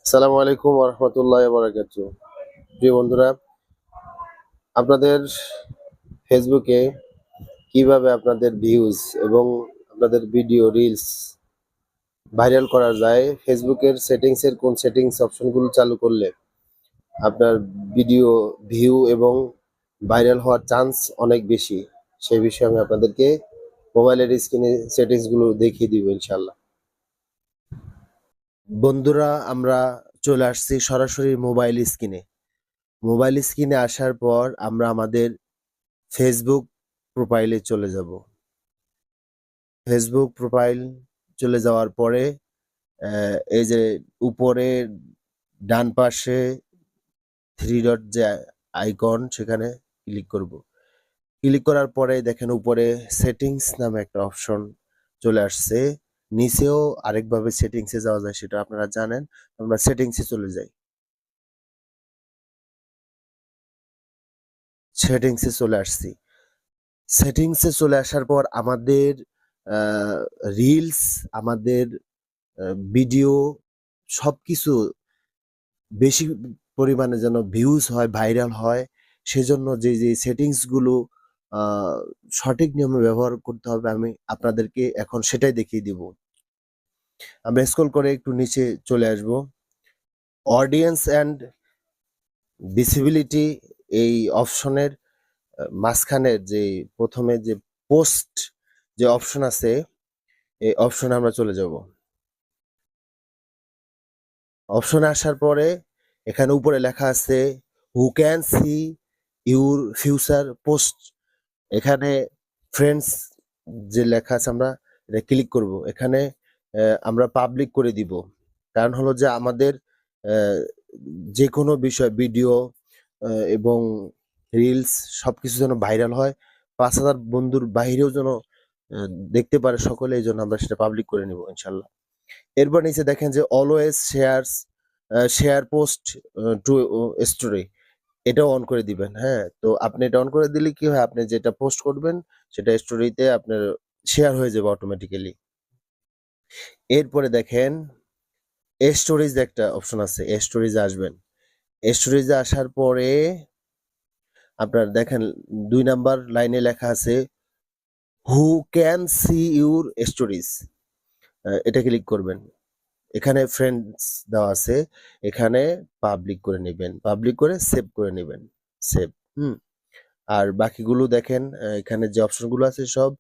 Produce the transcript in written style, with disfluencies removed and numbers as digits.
আসসালামু আলাইকুম ওয়া রাহমাতুল্লাহি ওয়া বারাকাতুহু। প্রিয় বন্ধুরা, আপনাদের ফেসবুকে কিভাবে আপনাদের ভিউজ এবং আপনাদের ভিডিও রিলস ভাইরাল করা যায়, ফেসবুকের সেটিংসের কোন সেটিংস অপশনগুলো চালু করলে আপনার ভিডিও ভিউ এবং ভাইরাল হওয়ার চান্স অনেক বেশি, সেই বিষয়ে আমি আপনাদেরকে মোবাইলের স্ক্রিনে সেটিংসগুলো দেখিয়ে দিব ইনশাআল্লাহ। বন্ধুরা, আমরা চলে আসছি সরাসরি মোবাইল স্ক্রিনে। মোবাইল স্ক্রিনে আসার পর আমরা আমাদের ফেসবুক প্রোফাইলে চলে যাব। ফেসবুক প্রোফাইল চলে যাওয়ার পরে এই যে উপরে ডান পাশে থ্রি ডট যে আইকন, সেখানে ক্লিক করব। ক্লিক করার পরে দেখেন উপরে সেটিংস নামে একটা অপশন চলে আসছে। নিচেও আরেকভাবে সেটিংসে যাওয়া যায়, সেটা আপনারা জানেন। আমরা সেটিংসে চলে যাই। সেটিংসে চলে আসছি। সেটিংসে চলে আসার পর আমাদের রিলস, আমাদের ভিডিও সবকিছু বেশি পরিমাণে যেন ভিউজ হয়, ভাইরাল হয়, সেজন্য যে সেটিংসগুলো আ সঠিক নিয়মে ব্যবহার করতে হবে, আমি আপনাদেরকে এখন সেটাই দেখিয়ে দিব। আমরা স্ক্রল করে একটু নিচে চলে আসব। অডিয়েন্স অ্যান্ড ভিজিবিলিটি এই অপশনের মাঝখানের যে ১ম এ যে পোস্ট যে অপশন আছে, এই অপশনে আমরা চলে যাব। অপশনে আসার পরে এখানে উপরে লেখা আছে who can see your future post. এখানে ফ্রেন্ডস যে লেখা আছে, আমরা এটা ক্লিক করব। এখানে আমরা পাবলিক করে দিব। কারণ হলো যে আমাদের যে কোনো বিষয় ভিডিও এবং রিলস সবকিছু যেন ভাইরাল হয়, ৫,০০০ বন্ধুর বাহিরেও যেন আ দেখতে পারে সকলে, এইজন্য আমরা সেটা পাবলিক করে নিব ইনশাআল্লাহ। এরপর নিচে দেখেন যে always share post to story, এটাও অন করে দিবেন। হ্যাঁ, তো আপনি এটা অন করে দিলে কি হয়, আপনি যেটা পোস্ট করবেন সেটা স্টোরিতে আপনার শেয়ার হয়ে যাবে অটোমেটিক্যালি। এরপরে দেখেন স্টোরিজ একটা অপশন আছে, স্টোরিজে আসবেন। স্টোরিজে আসার পরে আপনার দেখেন ২ নাম্বার লাইনে লেখা আছে who can see your stories. এটা ক্লিক করবেন। এখানে ফ্রেন্ডস দেওয়া আছে, এখানে পাবলিক করে নিবেন। পাবলিক করে সেভ করে নিবেন। সেভ। হুম? আর বাকিগুলো দেখেন, এখানে যে অপশনগুলো আছে সব